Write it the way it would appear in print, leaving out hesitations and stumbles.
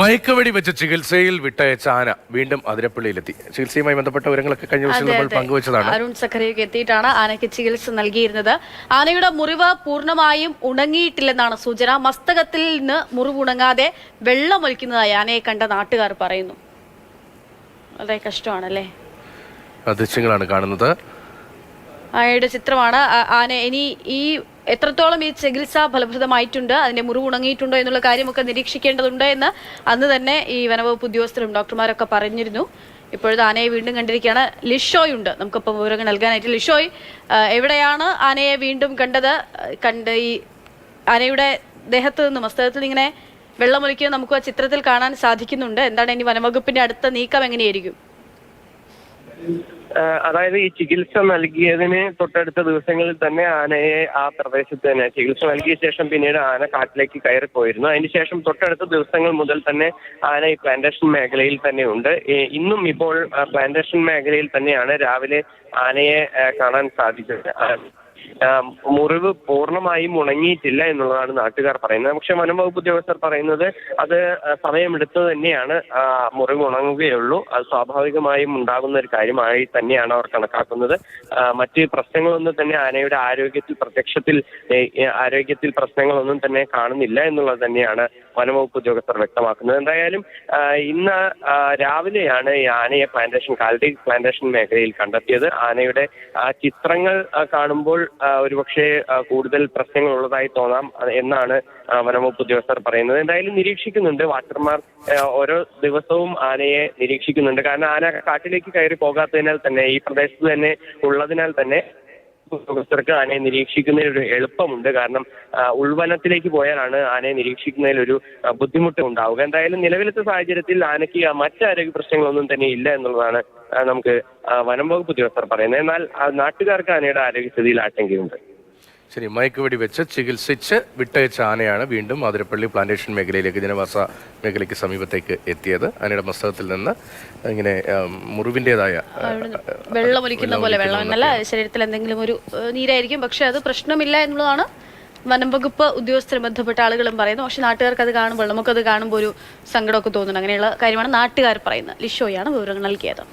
മയക്കുവെടി വെച്ച് ചികിത്സയിൽ വിട്ടയച്ച ആന വീണ്ടും അതിരപ്പള്ളിയിലെത്തി. ചികിത്സയുമായി ബന്ധപ്പെട്ട വിവരങ്ങളൊക്കെ കഴിഞ്ഞ ദിവസം നമ്മൾ പങ്കുവച്ചതാണ്. അരുൺ സഖറിയക്ക് എത്തിയിട്ടാണ് ആനയ്ക്ക് ചികിത്സ നൽകിയിരുന്നത്. ആനയുടെ മുറിവ് പൂർണ്ണമായും ഉണങ്ങിയിട്ടില്ലെന്നാണ് സൂചന. മസ്തകത്തിൽ നിന്ന് മുറിവ് ഉണങ്ങാതെ വെള്ളമൊലിക്കുന്നതായി ആനയെ കണ്ട നാട്ടുകാർ പറയുന്നു. വളരെ കഷ്ടമാണല്ലേ. ദൃശ്യങ്ങളാണ് കാണുന്നത്. ആനയുടെ ചിത്രമാണ്. ആന ഇനി ഈ എത്രത്തോളം ഈ ചികിത്സ ഫലപ്രദമായിട്ടുണ്ട്, അതിന്റെ മുറിവ് ഉണങ്ങിയിട്ടുണ്ടോ എന്നുള്ള കാര്യമൊക്കെ നിരീക്ഷിക്കേണ്ടതുണ്ട് എന്ന് അന്ന് തന്നെ ഈ വനവകുപ്പ് ഉദ്യോഗസ്ഥരും ഡോക്ടർമാരൊക്കെ പറഞ്ഞിരുന്നു. ഇപ്പോഴത്തെ ആനയെ വീണ്ടും കണ്ടിരിക്കുകയാണ്. ലിഷോയ് ഉണ്ട് നമുക്കിപ്പോൾ വിവരങ്ങൾ നൽകാനായിട്ട്. ലിഷോയ്, എവിടെയാണ് ആനയെ വീണ്ടും കണ്ട് ഈ ആനയുടെ ദേഹത്ത് നിന്ന് മസ്തകത്തിൽ ഇങ്ങനെ വെള്ളമൊലിക്കുന്നത് നമുക്ക് ആ ചിത്രത്തിൽ കാണാൻ സാധിക്കുന്നുണ്ട്. എന്താണ് ഇനി വനവകുപ്പിന്റെ അടുത്ത നീക്കം എങ്ങനെയായിരിക്കും? അതായത് ഈ ചികിത്സ നൽകിയതിന് തൊട്ടടുത്ത ദിവസങ്ങളിൽ തന്നെ ആനയെ ആ പ്രദേശത്ത് തന്നെ ചികിത്സ നൽകിയ ശേഷം പിന്നീട് ആന കാട്ടിലേക്ക് കയറിപ്പോയിരുന്നു. അതിനുശേഷം തൊട്ടടുത്ത ദിവസങ്ങൾ മുതൽ തന്നെ ആന ഈ പ്ലാന്റേഷൻ മേഖലയിൽ തന്നെ ഉണ്ട്. ഇന്നും ഇപ്പോൾ പ്ലാന്റേഷൻ മേഖലയിൽ തന്നെയാണ് രാവിലെ ആനയെ കാണാൻ സാധിച്ചത്. മുറിവ് പൂർണ്ണമായും ഉണങ്ങിയിട്ടില്ല എന്നുള്ളതാണ് നാട്ടുകാർ പറയുന്നത്. പക്ഷെ വനംവകുപ്പ് ഉദ്യോഗസ്ഥർ പറയുന്നത് അത് സമയമെടുത്ത് തന്നെയാണ് മുറിവ് ഉണങ്ങുകയുള്ളൂ. അത് സ്വാഭാവികമായും ഉണ്ടാകുന്ന ഒരു കാര്യമായി തന്നെയാണ് അവർ കണക്കാക്കുന്നത്. മറ്റ് പ്രശ്നങ്ങളൊന്നും തന്നെ ആനയുടെ ആരോഗ്യത്തിൽ പ്രശ്നങ്ങളൊന്നും തന്നെ കാണുന്നില്ല എന്നുള്ളത് തന്നെയാണ് വനംവകുപ്പ് ഉദ്യോഗസ്ഥർ വ്യക്തമാക്കുന്നത്. എന്തായാലും ഇന്ന് രാവിലെയാണ് ഈ ആനയെ കാലടി പ്ലാന്റേഷൻ മേഖലയിൽ കണ്ടെത്തിയത്. ആനയുടെ ചിത്രങ്ങൾ കാണുമ്പോൾ ഒരുപക്ഷെ കൂടുതൽ പ്രശ്നങ്ങൾ ഉള്ളതായി തോന്നാം എന്നാണ് വനംവകുപ്പ് ഉദ്യോഗസ്ഥർ പറയുന്നത്. എന്തായാലും നിരീക്ഷിക്കുന്നുണ്ട്. വാച്ചർമാർ ഓരോ ദിവസവും ആനയെ നിരീക്ഷിക്കുന്നുണ്ട്. കാരണം ആന കാട്ടിലേക്ക് കയറി പോകാത്തതിനാൽ തന്നെ ഈ പ്രദേശത്ത് തന്നെ ഉള്ളതിനാൽ തന്നെ ഉദ്യോഗസ്ഥർക്ക് ആനയെ നിരീക്ഷിക്കുന്നതിൽ ഒരു എളുപ്പമുണ്ട്. കാരണം ഉൾവനത്തിലേക്ക് പോയാലാണ് ആനയെ നിരീക്ഷിക്കുന്നതിൽ ഒരു ബുദ്ധിമുട്ട് ഉണ്ടാവുക. എന്തായാലും നിലവിലത്തെ സാഹചര്യത്തിൽ ആനയ്ക്ക് മറ്റ് ആരോഗ്യ പ്രശ്നങ്ങളൊന്നും തന്നെ ഇല്ല എന്നുള്ളതാണ് നമുക്ക് വനംവകുപ്പ് ഉദ്യോഗസ്ഥർ പറയുന്നത്. എന്നാൽ നാട്ടുകാർക്ക് ആനയുടെ ആരോഗ്യസ്ഥിതിയിൽ ആശങ്കയുണ്ട്. ശരി, മയക്കുവെടി വെച്ച് ചികിത്സിച്ച് വിട്ടയച്ച ആനയാണ് വീണ്ടും അതിരപ്പള്ളി പ്ലാന്റേഷൻ മേഖലയിലേക്ക്, ജനവാസ മേഖലയ്ക്ക് സമീപത്തേക്ക് എത്തിയത്. ആനയുടെ മസ്തകത്തിൽ നിന്ന് ഇങ്ങനെ മുറിവിൻ്റെതായ വെള്ളമൊലിക്കുന്ന പോലെ, വെള്ളം എന്നല്ല, ശരീരത്തിൽ എന്തെങ്കിലും ഒരു നീരായിരിക്കും. പക്ഷെ അത് പ്രശ്നമില്ല എന്നുള്ളതാണ് വനം വകുപ്പ് ഉദ്യോഗസ്ഥരെ ബന്ധപ്പെട്ട ആളുകളും പറയുന്നു. പക്ഷെ നാട്ടുകാർക്ക് അത് കാണുമ്പോൾ, നമുക്കത് കാണുമ്പോൾ ഒരു സങ്കടമൊക്കെ തോന്നുന്നു. അങ്ങനെയുള്ള കാര്യമാണ് നാട്ടുകാർ പറയുന്നത്. ലിഷോയാണ് വിവരങ്ങൾ നൽകിയത്.